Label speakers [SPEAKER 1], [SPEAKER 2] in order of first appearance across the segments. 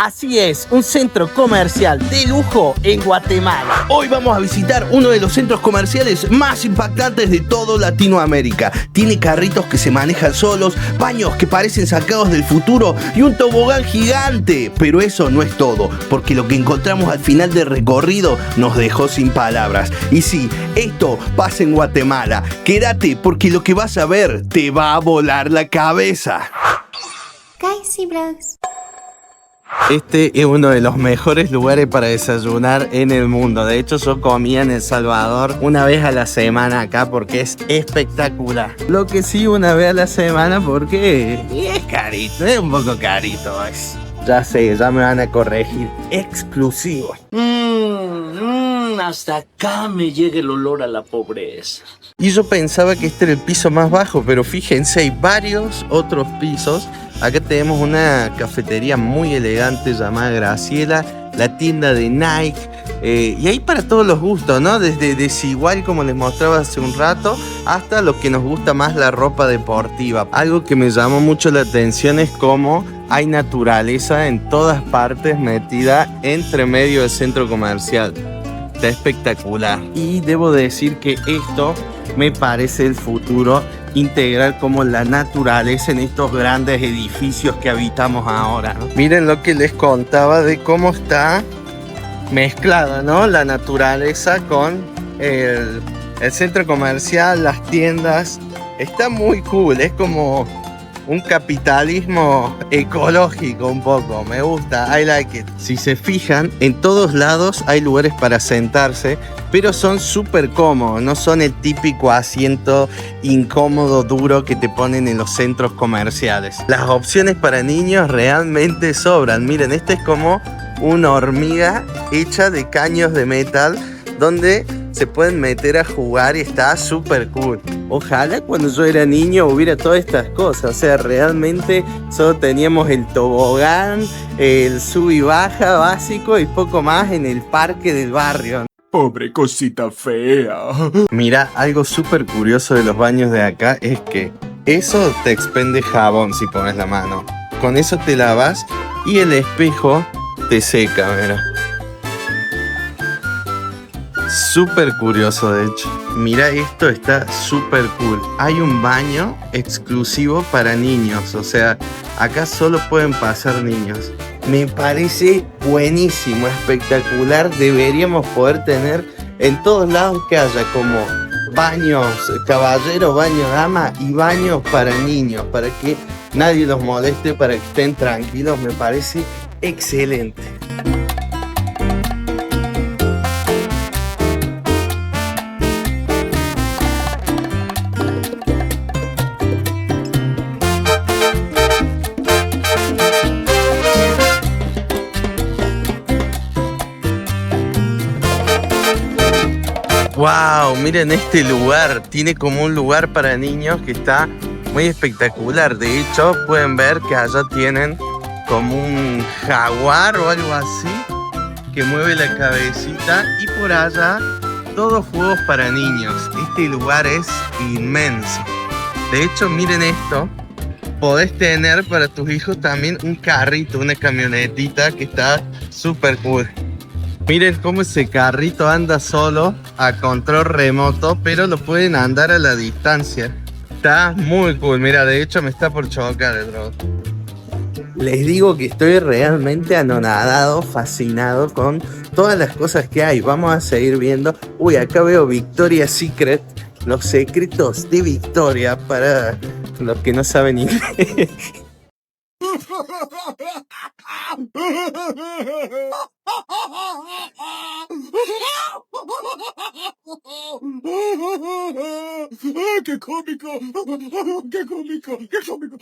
[SPEAKER 1] Así es, un centro comercial de lujo en Guatemala. Hoy vamos a visitar uno de los centros comerciales más impactantes de toda Latinoamérica. Tiene carritos que se manejan solos, baños que parecen sacados del futuro y un tobogán gigante. Pero eso no es todo, porque lo que encontramos al final del recorrido nos dejó sin palabras. Y sí, esto pasa en Guatemala. Quédate porque lo que vas a ver te va a volar la cabeza.
[SPEAKER 2] Guys Bros.
[SPEAKER 1] Este es uno de los mejores lugares para desayunar en el mundo. De hecho, yo comía en El Salvador una vez a la semana acá porque es espectacular. Lo que sí, una vez a la semana porque es carito, es un poco carito. Ya sé, ya me van a corregir. Exclusivo.
[SPEAKER 3] Hasta acá me llega el olor a la pobreza.
[SPEAKER 1] Y yo pensaba que este era el piso más bajo, pero fíjense, hay varios otros pisos. Acá tenemos una cafetería muy elegante llamada Graciela, la tienda de Nike, y hay para todos los gustos, ¿no? Desde desigual, como les mostraba hace un rato, hasta lo que nos gusta más, la ropa deportiva. Algo que me llamó mucho la atención es cómo hay naturaleza en todas partes metida entre medio del centro comercial. Está espectacular. Y debo decir que esto me parece el futuro, integrar como la naturaleza en estos grandes edificios que habitamos ahora, ¿no? Miren lo que les contaba de cómo está mezclada, ¿no? La naturaleza con el centro comercial, las tiendas. Está muy cool, es como un capitalismo ecológico un poco, me gusta, I like it. Si se fijan, en todos lados hay lugares para sentarse, pero son súper cómodos, no son el típico asiento incómodo, duro que te ponen en los centros comerciales. Las opciones para niños realmente sobran. Miren, este es como una hormiga hecha de caños de metal donde se pueden meter a jugar y está súper cool. Ojalá cuando yo era niño hubiera todas estas cosas. O sea, realmente solo teníamos el tobogán, el sub y baja básico y poco más en el parque del barrio.
[SPEAKER 4] Pobre cosita fea.
[SPEAKER 1] Mira, algo súper curioso de los baños de acá es que eso te expende jabón si pones la mano. Con eso te lavas y el espejo te seca, mira. Súper curioso, de hecho. Mira, esto está súper cool. Hay un baño exclusivo para niños. O sea, acá solo pueden pasar niños. Me parece buenísimo, espectacular. Deberíamos poder tener en todos lados que haya como baños caballero, baño dama y baños para niños. Para que nadie los moleste, para que estén tranquilos. Me parece excelente. Wow, miren este lugar, tiene como un lugar para niños que está muy espectacular. De hecho, pueden ver que allá tienen como un jaguar o algo así que mueve la cabecita, y por allá todos juegos para niños. Este lugar es inmenso. De hecho, miren esto, podés tener para tus hijos también un carrito, una camionetita que está súper cool. Miren cómo ese carrito anda solo a control remoto, pero lo pueden andar a la distancia. Está muy cool. Mira, de hecho me está por chocar el robot. Les digo que estoy realmente anonadado, fascinado con todas las cosas que hay. Vamos a seguir viendo. Uy, acá veo Victoria's Secret. Los secretos de Victoria para los que no saben inglés.
[SPEAKER 4] ¡Qué cómico! ¡Qué cómico! ¡Qué cómico!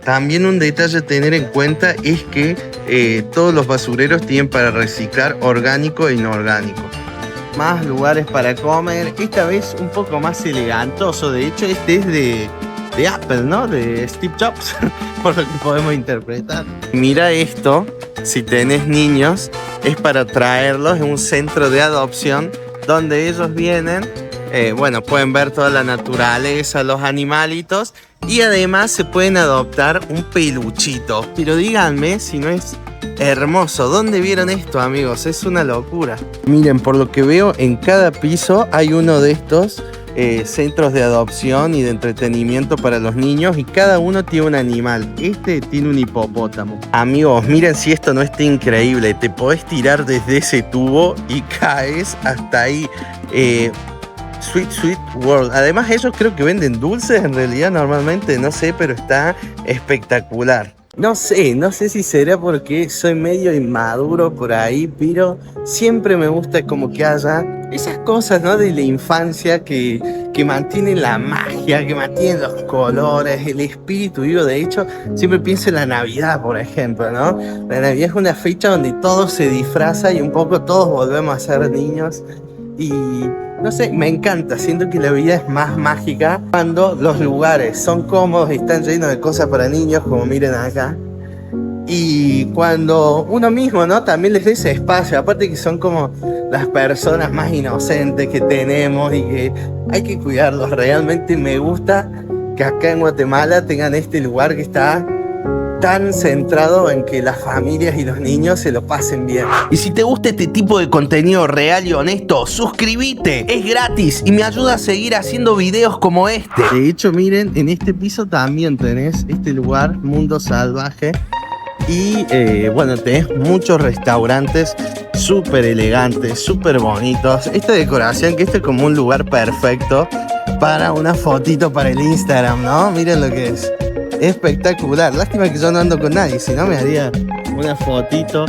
[SPEAKER 1] También un detalle a tener en cuenta es que todos los basureros tienen para reciclar orgánico e inorgánico. Más lugares para comer, esta vez un poco más elegantoso. De hecho, este es de Apple, ¿no? De Steve Jobs, por lo que podemos interpretar. Mira esto, si tenés niños, es para traerlos en un centro de adopción donde ellos vienen Bueno, pueden ver toda la naturaleza, los animalitos. Y además se pueden adoptar un peluchito. Pero díganme si no es hermoso. ¿Dónde vieron esto, amigos? Es una locura. Miren, por lo que veo, en cada piso hay uno de estos centros de adopción y de entretenimiento para los niños. Y cada uno tiene un animal. Este tiene un hipopótamo. Amigos, miren si esto no está increíble. Te podés tirar desde ese tubo y caes hasta ahí. Sweet World. Además ellos creo que venden dulces en realidad normalmente, no sé, pero está espectacular. No sé si será porque soy medio inmaduro por ahí, pero siempre me gusta como que haya esas cosas, ¿no? De la infancia que mantienen la magia, que mantienen los colores, el espíritu vivo. De hecho, siempre pienso en la Navidad, por ejemplo, ¿no? La Navidad es una fecha donde todo se disfraza y un poco todos volvemos a ser niños. Y no sé, me encanta, siento que la vida es más mágica cuando los lugares son cómodos y están llenos de cosas para niños, como miren acá. Y cuando uno mismo, ¿no? También les da ese espacio, aparte que son como las personas más inocentes que tenemos y que hay que cuidarlos. Realmente me gusta que acá en Guatemala tengan este lugar que está tan centrado en que las familias y los niños se lo pasen bien. Y si te gusta este tipo de contenido real y honesto, suscríbete, es gratis y me ayuda a seguir haciendo videos como este. De hecho, miren, en este piso también tenés este lugar, Mundo Salvaje. Y bueno, tenés muchos restaurantes súper elegantes, súper bonitos. Esta decoración, que este es como un lugar perfecto para una fotito para el Instagram, ¿no? Miren lo que es. Espectacular. Lástima que yo no ando con nadie, si no me haría una fotito.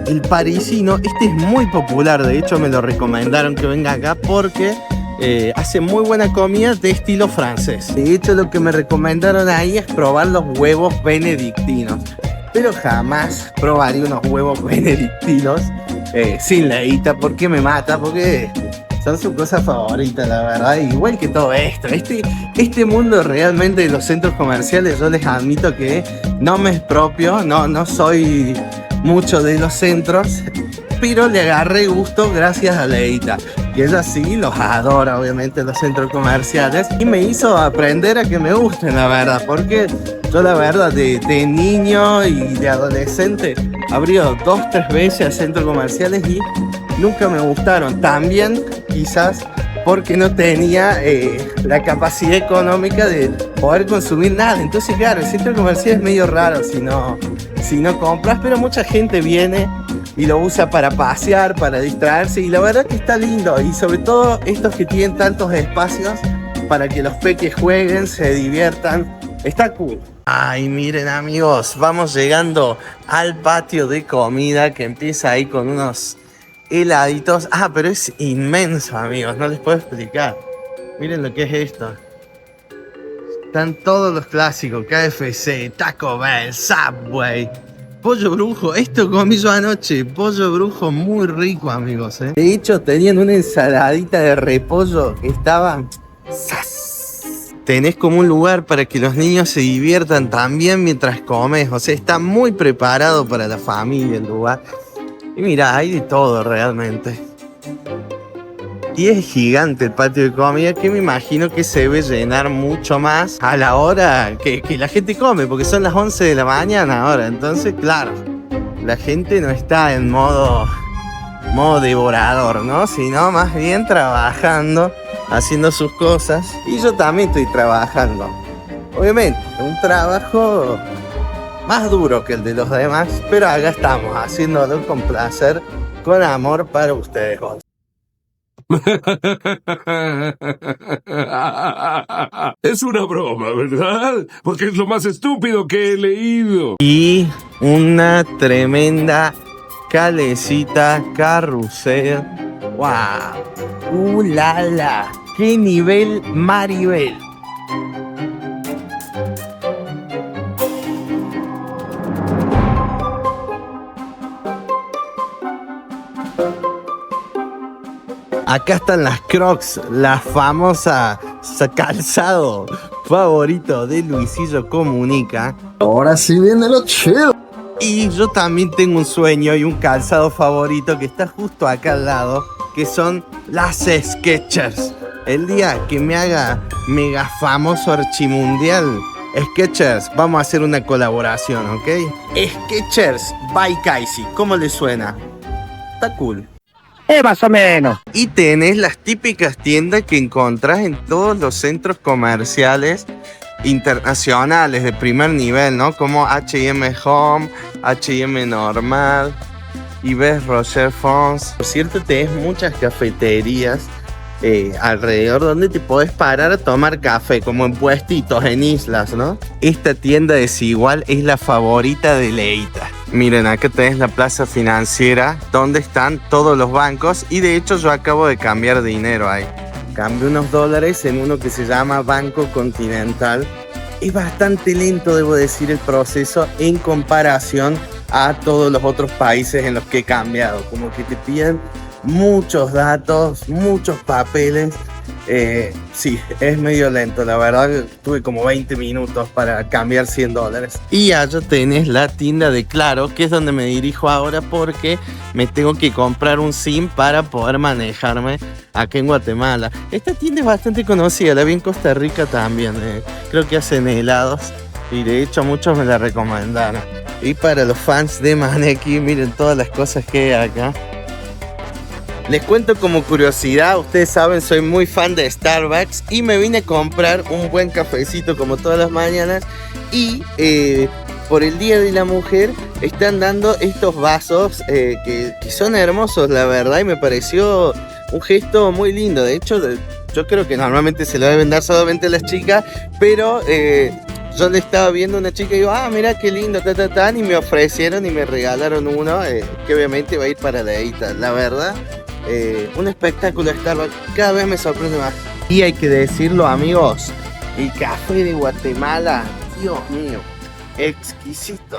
[SPEAKER 1] El parisino, este es muy popular. De hecho, me lo recomendaron que venga acá porque hace muy buena comida de estilo francés. De hecho, lo que me recomendaron ahí es probar los huevos benedictinos. Pero jamás probaré unos huevos benedictinos sin leíta, porque me mata, porque son su cosa favorita, la verdad. Igual que todo esto, este mundo realmente de los centros comerciales, yo les admito que no me es propio, no soy mucho de los centros, pero le agarré gusto gracias a Leita. Y ella sí los adora, obviamente, los centros comerciales. Y me hizo aprender a que me gusten, la verdad. Porque yo, la verdad, de niño y de adolescente, abrí 2-3 veces a centros comerciales y nunca me gustaron. También, quizás, porque no tenía la capacidad económica de poder consumir nada. Entonces, claro, el centro comercial es medio raro si no compras. Pero mucha gente viene y lo usa para pasear, para distraerse, y la verdad que está lindo. Y sobre todo estos que tienen tantos espacios para que los peques jueguen, se diviertan, está cool. Ay, miren, amigos, vamos llegando al patio de comida, que empieza ahí con unos heladitos. Pero es inmenso, amigos, no les puedo explicar. Miren lo que es esto. Están todos los clásicos: KFC, Taco Bell, Subway, pollo brujo. Esto comí yo anoche, pollo brujo muy rico, amigos, ¿eh? De hecho, tenían una ensaladita de repollo que estaba ¡zas! Tenés como un lugar para que los niños se diviertan también mientras comes. O sea, está muy preparado para la familia el lugar. Y mira, hay de todo realmente. Y es gigante el patio de comida, que me imagino que se debe llenar mucho más a la hora que la gente come, porque son las 11 de la mañana ahora. Entonces, claro, la gente no está en modo devorador, ¿no? Sino más bien trabajando, haciendo sus cosas. Y yo también estoy trabajando. Obviamente, un trabajo más duro que el de los demás, pero acá estamos, haciéndolo con placer, con amor para ustedes.
[SPEAKER 4] Es una broma, ¿verdad? Porque es lo más estúpido que he leído.
[SPEAKER 1] Y una tremenda calecita carrusel. ¡Wow! ¡La la! ¡Qué nivel Maribel! Acá están las Crocs, la famosa calzado favorito de Luisillo Comunica.
[SPEAKER 5] Ahora sí viene lo chido.
[SPEAKER 1] Y yo también tengo un sueño y un calzado favorito que está justo acá al lado, que son las Skechers. el día que me haga mega famoso archimundial, Skechers, vamos a hacer una colaboración, ¿ok? Skechers by Kaisi, ¿cómo le suena? Está cool.
[SPEAKER 6] Más o menos.
[SPEAKER 1] Y tenés las típicas tiendas que encontrás en todos los centros comerciales internacionales de primer nivel, ¿no? Como H&M Home, H&M Normal, Yves Rocher France. Por cierto, tenés muchas cafeterías alrededor donde te podés parar a tomar café, como en puestitos, en islas, ¿no? Esta tienda desigual es la favorita de Leita. Miren, acá tenés la plaza financiera donde están todos los bancos y de hecho yo acabo de cambiar dinero ahí. Cambié unos dólares en uno que se llama Banco Continental. Es bastante lento, debo decir, el proceso en comparación a todos los otros países en los que he cambiado. Como que te piden muchos datos, muchos papeles. Sí, es medio lento, la verdad. Tuve como 20 minutos para cambiar 100 dólares. Y allá tenés la tienda de Claro, que es donde me dirijo ahora porque me tengo que comprar un SIM para poder manejarme acá en Guatemala. Esta tienda es bastante conocida, la vi en Costa Rica también. Creo que hacen helados y de hecho muchos me la recomendaron. Y para los fans de Maneki, miren todas las cosas que hay acá. Les cuento como curiosidad, ustedes saben, soy muy fan de Starbucks y me vine a comprar un buen cafecito como todas las mañanas y por el Día de la Mujer están dando estos vasos que son hermosos, la verdad, y me pareció un gesto muy lindo. De hecho, yo creo que normalmente se lo deben dar solamente a las chicas, pero yo le estaba viendo a una chica y digo, mira qué lindo, y me ofrecieron y me regalaron uno que obviamente va a ir para Leita. La verdad, un espectáculo Starbucks, cada vez me sorprende más. Y hay que decirlo, amigos, el café de Guatemala, Dios mío, exquisito.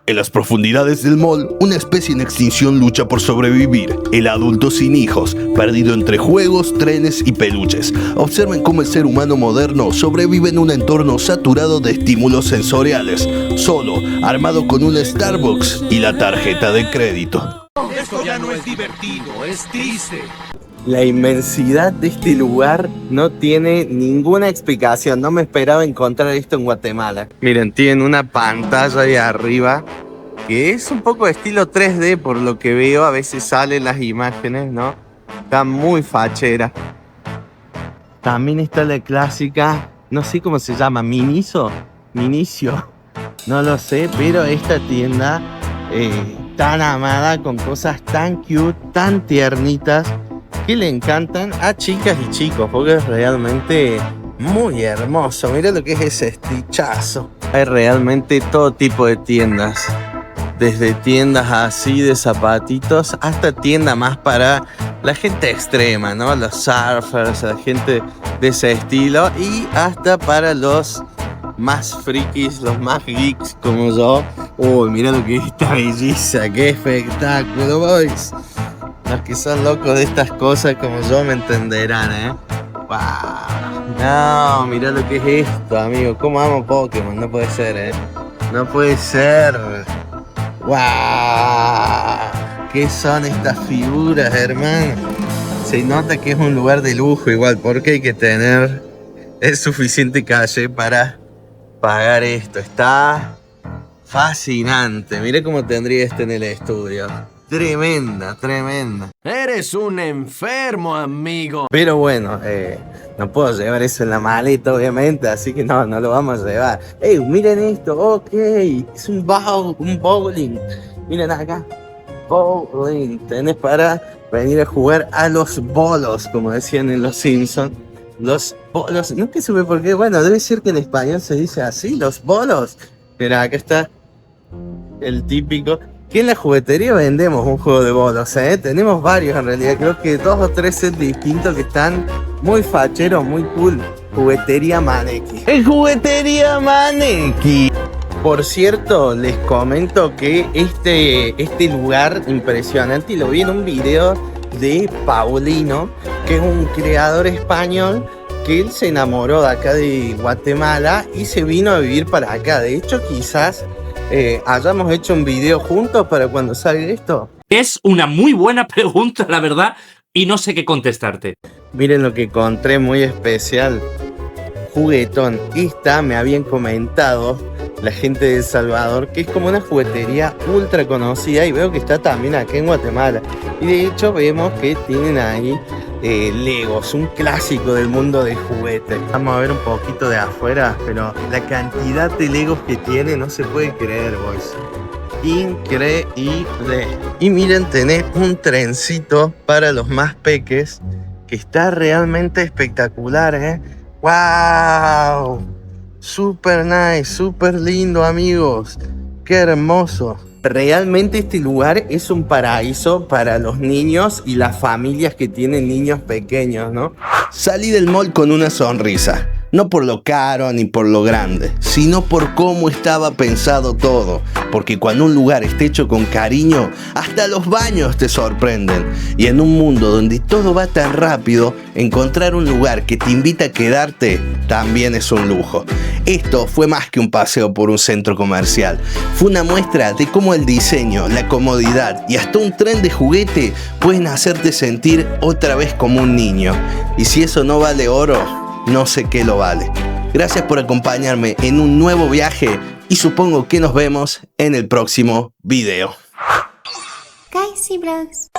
[SPEAKER 7] En las profundidades del mall, una especie en extinción lucha por sobrevivir. El adulto sin hijos, perdido entre juegos, trenes y peluches. Observen cómo el ser humano moderno sobrevive en un entorno saturado de estímulos sensoriales, solo, armado con un Starbucks y la tarjeta de crédito.
[SPEAKER 4] Esto ya no es divertido, es triste.
[SPEAKER 1] La inmensidad de este lugar no tiene ninguna explicación. No me esperaba encontrar esto en Guatemala. Miren, tienen una pantalla ahí arriba que es un poco de estilo 3D por lo que veo. A veces salen las imágenes, ¿no? Está muy fachera. También está la clásica, no sé cómo se llama, Miniso. No lo sé, pero esta tienda tan amada, con cosas tan cute, tan tiernitas, que le encantan a chicas y chicos, porque es realmente muy hermoso. Mira lo que es ese estichazo. Hay realmente todo tipo de tiendas, desde tiendas así de zapatitos hasta tiendas más para la gente extrema, ¿no? Los surfers, la gente de ese estilo, y hasta para los más frikis, los más geeks como yo. Uy, mira lo que es esta belleza, qué espectáculo, boys. Los que son locos de estas cosas como yo me entenderán, Wow. No, mira lo que es esto, amigo. Cómo amo Pokémon, no puede ser, No puede ser. Wow. ¿Qué son estas figuras, hermano? Se nota que es un lugar de lujo igual, porque hay que tener el suficiente calle para pagar esto. Está fascinante. Mira cómo tendría en el estudio. Tremenda.
[SPEAKER 8] Eres un enfermo, amigo.
[SPEAKER 1] Pero bueno, no puedo llevar eso en la maleta, obviamente, así que no lo vamos a llevar. Miren esto, ok, es un bowling. Miren acá, bowling. Tenés para venir a jugar a los bolos, como decían en Los Simpsons. Los bolos, nunca supe por qué, bueno, debe ser que en español se dice así, los bolos. Pero acá está el típico. Que en la juguetería vendemos un juego de bolos, Tenemos varios en realidad, creo que 2 o 3 sets distintos que están muy facheros, muy cool. Juguetería Maneki. ¡El Juguetería Maneki! Por cierto, les comento que este lugar impresionante, y lo vi en un video de Paulino, que es un creador español, que él se enamoró de acá de Guatemala y se vino a vivir para acá. De hecho, quizás hayamos hecho un video juntos para cuando salga esto.
[SPEAKER 3] Es una muy buena pregunta, la verdad, y no sé qué contestarte.
[SPEAKER 1] Miren lo que encontré muy especial. Juguetón. Esta me habían comentado la gente de El Salvador que es como una juguetería ultra conocida y veo que está también aquí en Guatemala. Y de hecho vemos que tienen ahí Legos, un clásico del mundo de juguetes. Vamos a ver un poquito de afuera, pero la cantidad de Legos que tiene no se puede creer, boys. Increíble. Y miren, tenés un trencito para los más peques que está realmente espectacular, ¿eh? ¡Wow! Super nice, super lindo, amigos. ¡Qué hermoso! Realmente este lugar es un paraíso para los niños y las familias que tienen niños pequeños, ¿no?
[SPEAKER 7] Salí del mall con una sonrisa. No por lo caro ni por lo grande, sino por cómo estaba pensado todo. Porque cuando un lugar está hecho con cariño, hasta los baños te sorprenden. Y en un mundo donde todo va tan rápido, encontrar un lugar que te invita a quedarte también es un lujo. Esto fue más que un paseo por un centro comercial. Fue una muestra de cómo el diseño, la comodidad y hasta un tren de juguete pueden hacerte sentir otra vez como un niño. Y si eso no vale oro, no sé qué lo vale. Gracias por acompañarme en un nuevo viaje y supongo que nos vemos en el próximo video.
[SPEAKER 2] Guys y Bros.